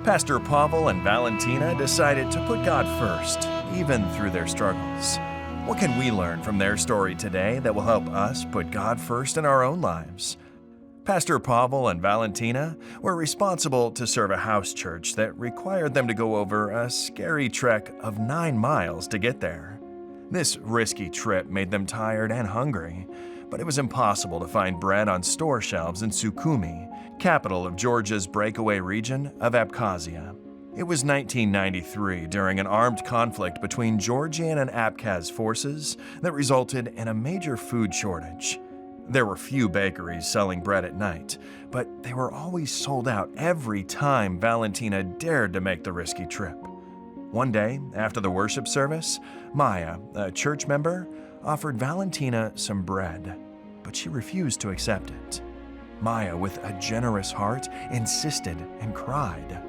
Pastor Pavel and Valentina decided to put God first, even through their struggles. What can we learn from their story today that will help us put God first in our own lives? Pastor Pavel and Valentina were responsible to serve a house church that required them to go over a scary trek of 9 miles to get there. This risky trip made them tired and hungry, but it was impossible to find bread on store shelves in Sukhumi, capital of Georgia's breakaway region of Abkhazia. It was 1993 during an armed conflict between Georgian and Abkhaz forces that resulted in a major food shortage. There were few bakeries selling bread at night, but they were always sold out every time Valentina dared to make the risky trip. One day, after the worship service, Maya, a church member, offered Valentina some bread, but she refused to accept it. Maya, with a generous heart, insisted and cried.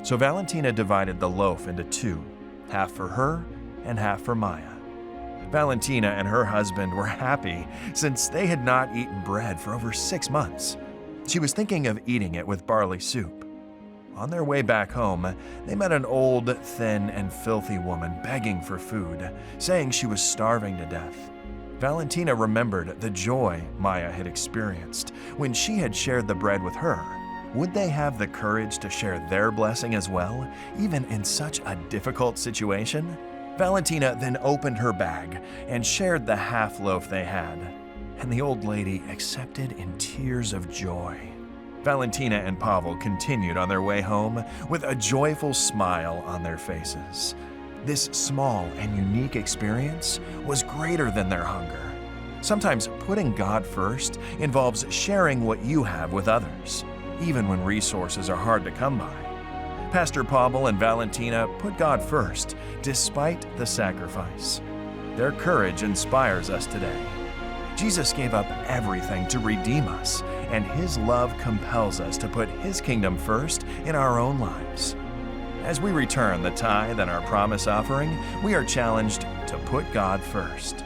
So Valentina divided the loaf into 2, half for her and half for Maya. Valentina and her husband were happy since they had not eaten bread for over 6 months. She was thinking of eating it with barley soup. On their way back home, they met an old, thin, and filthy woman begging for food, saying she was starving to death. Valentina remembered the joy Maya had experienced when she had shared the bread with her. Would they have the courage to share their blessing as well, even in such a difficult situation? Valentina then opened her bag and shared the half loaf they had, and the old lady accepted in tears of joy. Valentina and Pavel continued on their way home with a joyful smile on their faces. This small and unique experience was greater than their hunger. Sometimes putting God first involves sharing what you have with others, even when resources are hard to come by. Pastor Pavel and Valentina put God first, despite the sacrifice. Their courage inspires us today. Jesus gave up everything to redeem us, and His love compels us to put His kingdom first in our own lives. As we return the tithe and our promise offering, we are challenged to put God first.